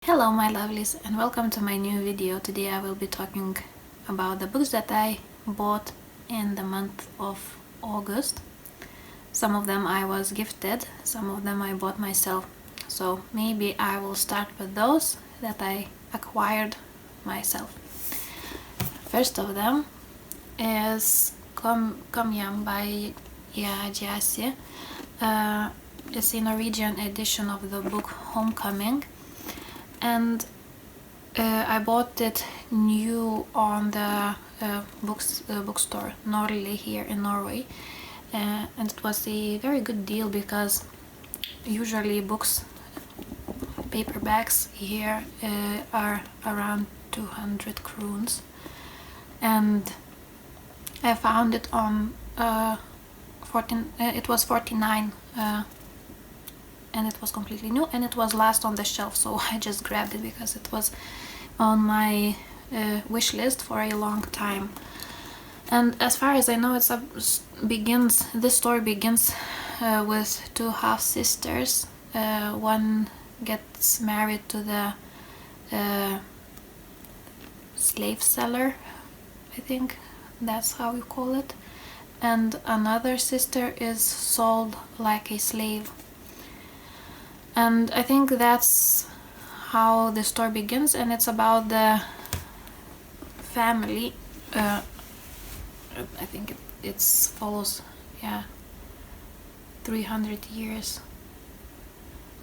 Hello my lovelies and welcome to my new video. Today I will be talking about the books that I bought in the month of August. Some of them I was gifted, some of them I bought myself. So maybe I will start with those that I acquired myself. First of them is Come Young by Jasi. It's a Norwegian edition of the book Homecoming. And I bought it new on the bookstore Norli here in Norway, and it was a very good deal because usually paperbacks here are around 200 kroons, and I found it on 14. It was 49. And it was completely new, and it was last on the shelf, so I just grabbed it because it was on my wish list for a long time. And as far as I know, this story begins with two half sisters. One gets married to the slave seller, I think that's how you call it, and another sister is sold like a slave. And I think that's how the story begins, and it's about the family. I think it follows 300 years,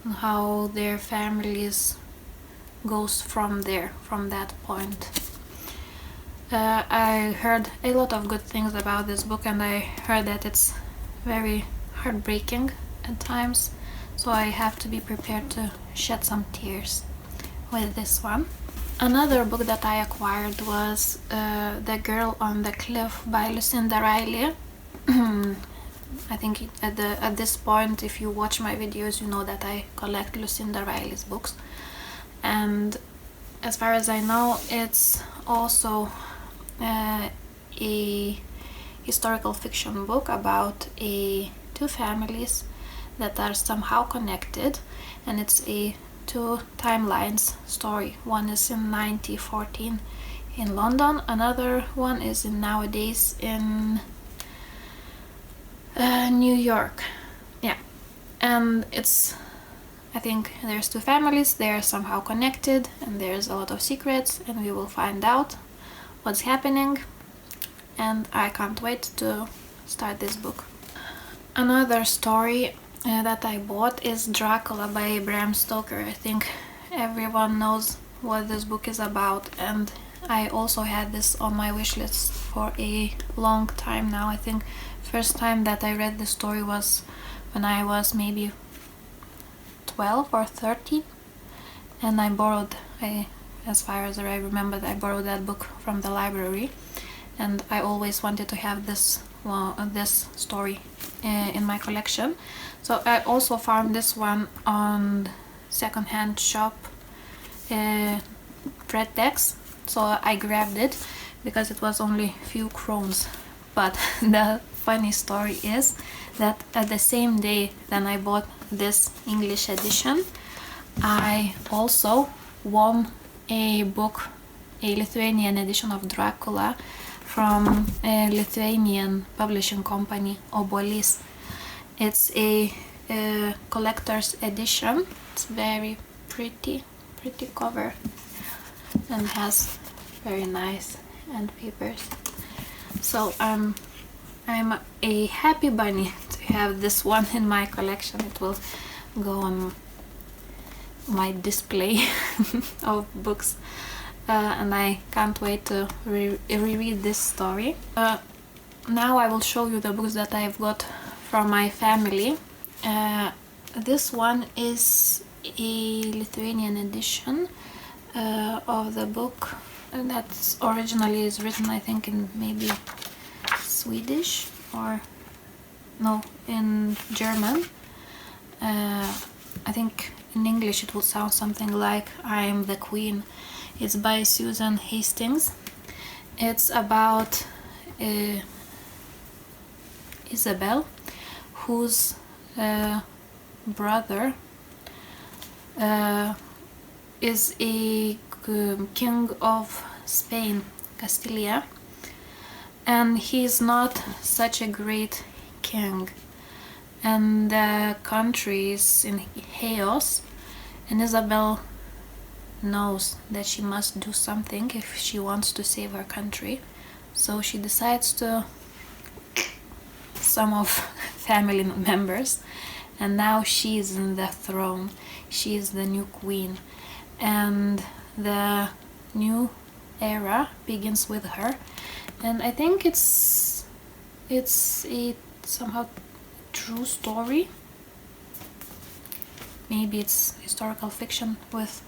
and how their families goes from that point. I heard a lot of good things about this book, and I heard that it's very heartbreaking at times. So I have to be prepared to shed some tears with this one. Another book that I acquired was The Girl on the Cliff by Lucinda Riley. I think at this point, if you watch my videos, you know that I collect Lucinda Riley's books. And as far as I know, it's also a historical fiction book about two families that are somehow connected, and it's a two timelines story. One is in 1914 in London, another one is nowadays in New York. And I think there's two families, they're somehow connected, and there's a lot of secrets, and we will find out what's happening, and I can't wait to start this book. Another story that I bought is Dracula by Bram Stoker. I think everyone knows what this book is about, and I also had this on my wish list for a long time now. I think first time that I read the story was when I was maybe 12 or 13, and as far as I remember, I borrowed that book from the library, and I always wanted to have this story in my collection. So I also found this one on second-hand shop Fredtex, so I grabbed it because it was only few krones. But the funny story is that at the same day that I bought this English edition, I also won a book, a Lithuanian edition of Dracula from a Lithuanian publishing company, Lovelies. It's a collector's edition. It's very pretty cover, and has very nice end papers. So I'm a happy bunny to have this one in my collection. It will go on my display of books. And I can't wait to reread this story. Now I will show you the books that I've got from my family. This one is a Lithuanian edition of the book, and that's originally is written, I think, in maybe Swedish or no, in German. I think in English it will sound something like I Am the Queen. It's by Susan Hastings. It's about Isabel, whose brother is a king of Spain, Castilla, and he's not such a great king, and the country is in chaos, and Isabel knows that she must do something if she wants to save her country. So she decides to some of family members, and now she's in the throne. She is the new queen, and the new era begins with her. And I think it's a somehow true story. Maybe it's historical fiction with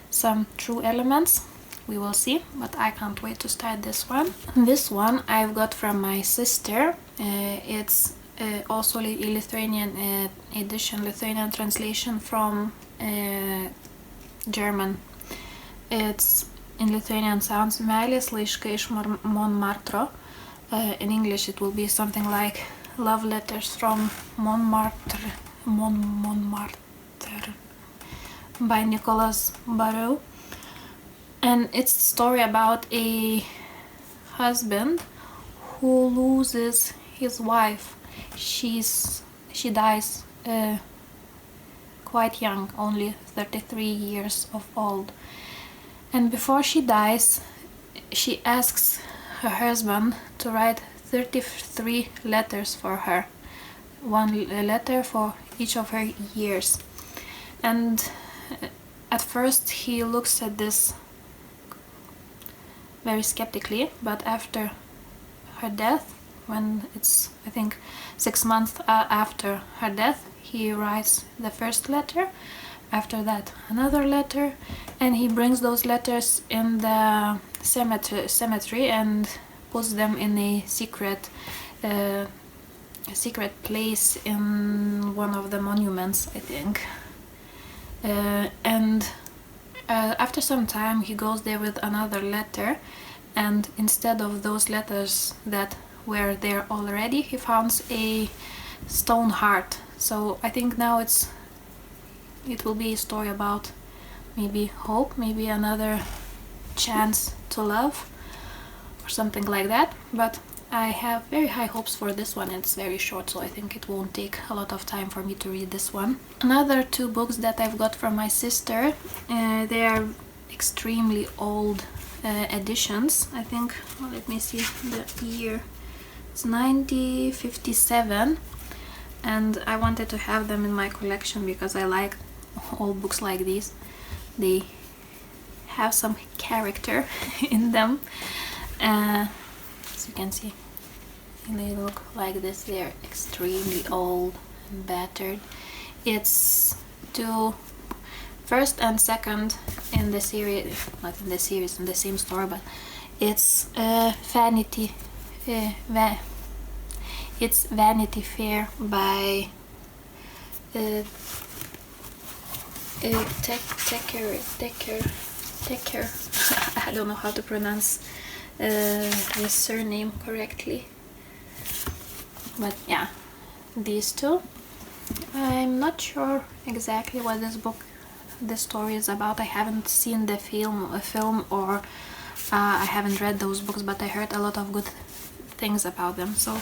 some true elements. We will see, but I can't wait to start this one. This one I've got from my sister. It's also a Lithuanian edition, Lithuanian translation from German. It's in Lithuanian sounds Meilės laiškai iš Montmartre. In English it will be something like Love Letters from Montmartre by Nicholas Barreau. And it's a story about a husband who loses his wife. She dies quite young, only 33 years of old. And before she dies, she asks her husband to write 33 letters for her, one letter for each of her years. And at first he looks at this very skeptically, but after her death, when it's I think 6 months after her death, he writes the first letter, after that another letter, and he brings those letters in the cemetery and puts them in a secret place in one of the monuments, I think. And after some time he goes there with another letter, and instead of those letters that were there already, he founds a stone heart. So I think now it will be a story about maybe hope, maybe another chance to love or something like that. But I have very high hopes for this one. It's very short, so I think it won't take a lot of time for me to read this one. Another two books that I've got from my sister, they are extremely old editions. I think, well, let me see the year. It's 1957, and I wanted to have them in my collection because I like old books like these. They have some character in them. As you can see, they look like this. They're extremely old and battered. It's two first and second in the series, not in the series, in the same story, but it's Vanity Fair by Tecker. I don't know how to pronounce his surname correctly, but yeah, these two. I'm not sure exactly what this story is about. I haven't seen the film, or I haven't read those books, but I heard a lot of good things about them, so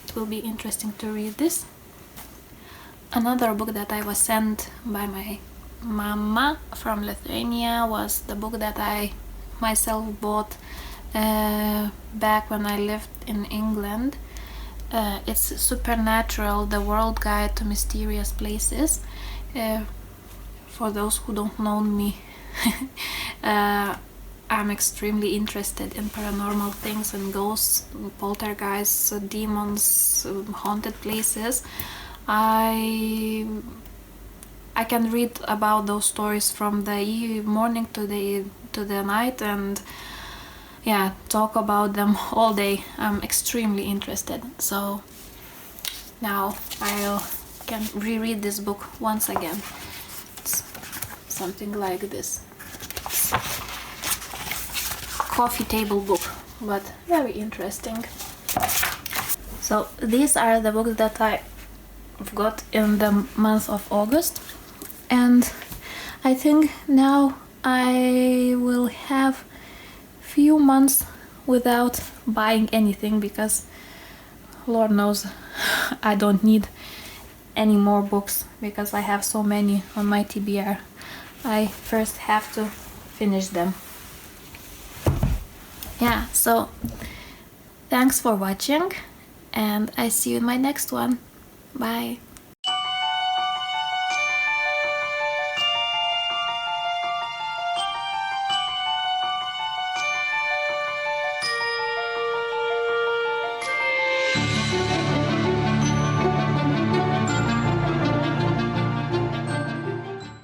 it will be interesting to read this. Another book that I was sent by my mama from Lithuania was the book that I myself bought back when I lived in England. It's Supernatural, The World Guide to Mysterious Places. For those who don't know me, I'm extremely interested in paranormal things and ghosts, poltergeists, demons, haunted places. I can read about those stories from the morning to the night, and yeah, talk about them all day. I'm extremely interested. So now I can reread this book once again. It's something like this. Coffee table book, but very interesting. So these are the books that I've got in the month of August, and I think now I will have few months without buying anything because Lord knows I don't need any more books because I have so many on my TBR. I first have to finish them. Yeah, so thanks for watching and I see you in my next one. Bye.